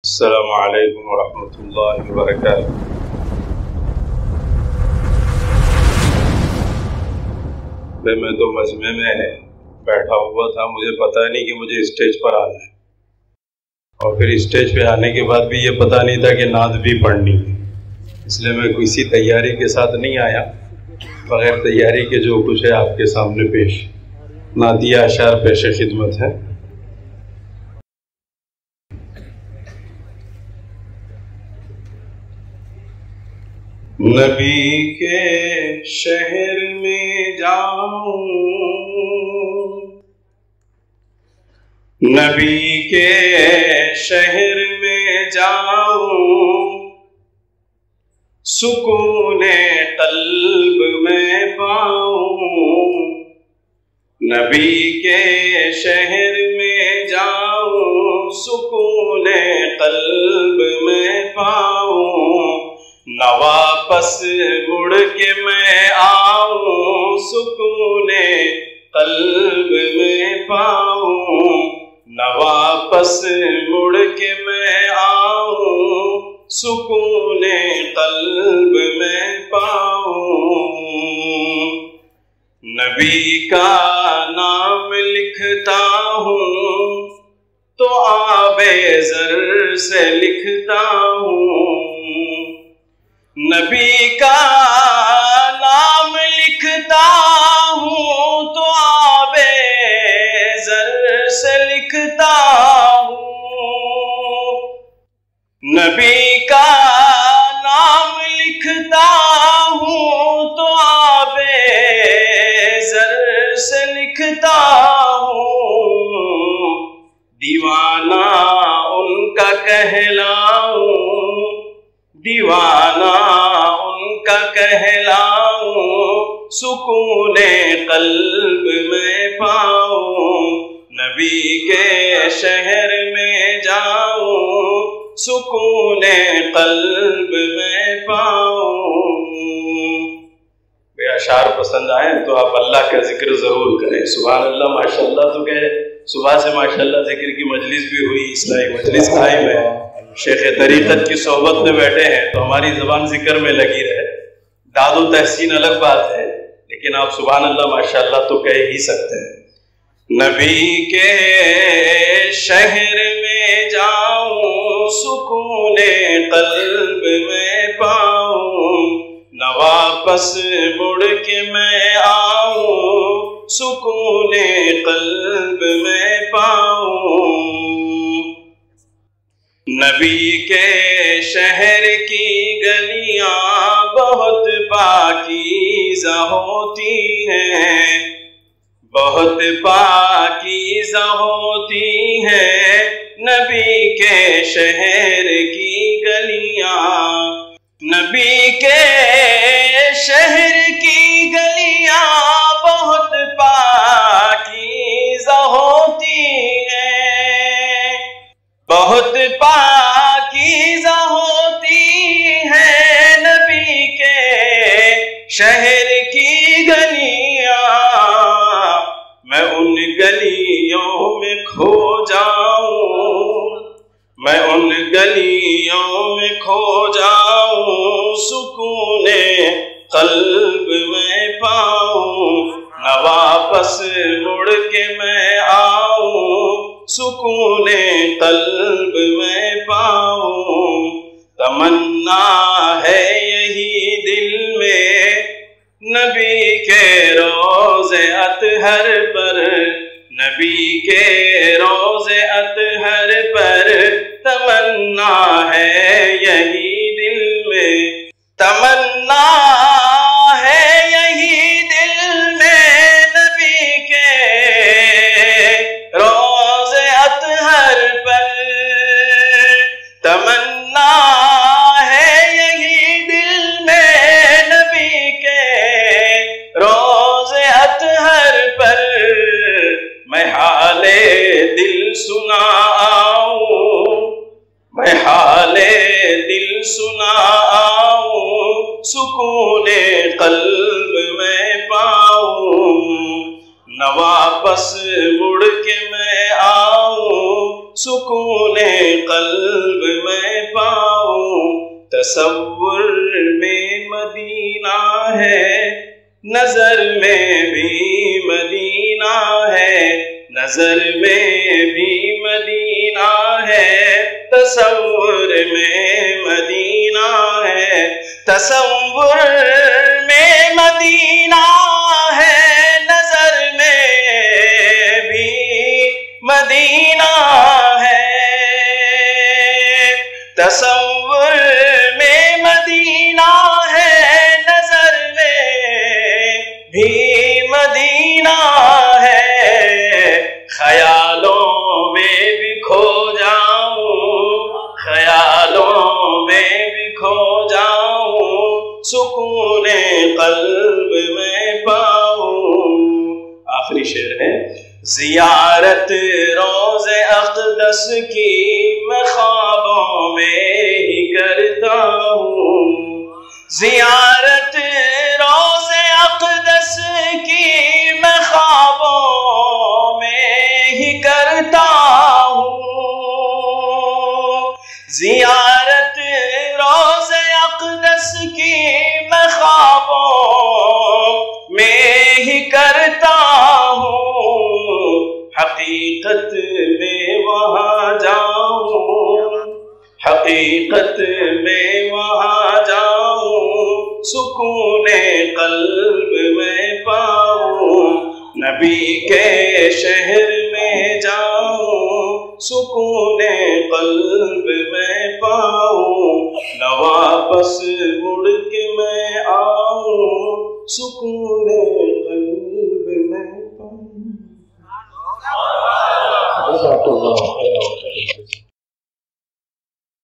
السلام علیکم ورحمۃ اللہ وبرکاتہ۔ میں تو مجمع میں بیٹھا ہوا تھا، مجھے پتہ نہیں کہ مجھے اسٹیج پر آنا ہے، اور پھر اسٹیج پہ آنے کے بعد بھی یہ پتہ نہیں تھا کہ نعت بھی پڑھنی ہے، اس لیے میں کسی تیاری کے ساتھ نہیں آیا، بغیر تیاری کے جو کچھ ہے آپ کے سامنے پیش نعتیہ اشعار پیش خدمت ہے۔ نبی کے شہر میں جاؤں، نبی کے شہر میں جاؤں، سکون قلب میں پاؤں، نبی کے شہر میں جاؤں، سکون قلب میں پاؤں، نہ واپس مڑ کے میں آؤں، سکون قلب میں پاؤں، نہ واپس مڑ کے میں آؤں، سکون قلب میں پاؤں، نبی کا نام لکھتا ہوں تو آب زر سے لکھتا ہوں، نبی کا نام لکھتا ہوں تو آب زر سے لکھتا ہوں، نبی کا نام لکھتا ہوں تو آب زر سے لکھتا ہوں، دیوانہ ان کا کہلاؤں، دیوانہ ان کا کہلاؤں، سکون قلب میں پاؤں، نبی کے شہر میں جاؤں، سکون قلب میں پاؤں۔ بے اشعار پسند آئیں تو آپ اللہ کا ذکر ضرور کریں۔ سبحان اللہ، ماشاءاللہ تو کہ صبح سے ماشاءاللہ ذکر کی مجلس بھی ہوئی، اصلاحی مجلس قائم ہے، شیخ طریقت کی صحبت میں بیٹھے ہیں تو ہماری زبان ذکر میں لگی رہے۔ داد و تحسین الگ بات ہے، لیکن آپ سبحان اللہ ماشاءاللہ تو کہہ ہی سکتے ہیں۔ نبی کے شہر میں جاؤں، سکون قلب میں پاؤں، نہ واپس مڑ کے میں آؤں، سکون قلب میں پاؤں، نبی کے شہر کی گلیاں بہت پاکیزہ ہوتی ہیں، بہت پاکیزہ ہوتی ہیں، نبی کے شہر کی گلیاں، نبی کے شہر کی گلیاں بہت پاکیزہ ہوتی ہیں، بہت پاکیزہ ہوتی ہے، نبی کے شہر کی گلیاں، میں ان گلیوں میں کھو جاؤں، میں ان گلیوں میں کھو جاؤں، سکون قلب میں پاؤں، نہ واپس مڑ کے میں آؤں، سکون قلب میں پاؤں، تمنا ہے یہی دل میں، نبی کے روضے اطہر پر، نبی کے روضے اطہر پر، تمنا ہے یہی دل میں، تمنا ہے یہی دل میں، نبی کے روضے اطہر پر، تمنا ہے یہی دل میں، نبی کے روضے اطہر پر، میں حال دل سنا آؤں، میں حال دل سنا آؤں، سکون قلب میں پاؤں، نہ واپس مڑ کے میں آؤں، سکون قلب تصور میں مدینہ ہے، نظر میں بھی مدینہ ہے، نظر میں بھی مدینہ ہے، تصور میں مدینہ ہے، تصور میں مدینہ ہے، نظر میں بھی مدینہ ہے، تصور میں مدینہ ہے، نظر میں بھی مدینہ ہے، خیالوں میں بھی کھو جاؤں، خیالوں میں بھی کھو جاؤں، سکون قلب میں پاؤں۔ آخری شعر ہے، زیارت روز اقدس کی میں خوابوں میں ہی کرتا ہوں، زیارت روز اقدس کی میں خوابوں میں ہی کرتا ہوں، زیارت روز اقدس کی میں خوابوں میں ہی کرتا ہوں، حقیقت میں وہاں جاؤں، حقیقت میں وہاں جاؤں، سکون قلب میں پاؤں، نبی کے شہر میں جاؤں، سکون قلب میں پاؤں، نہ واپس مڑ کے میں آؤں، سکون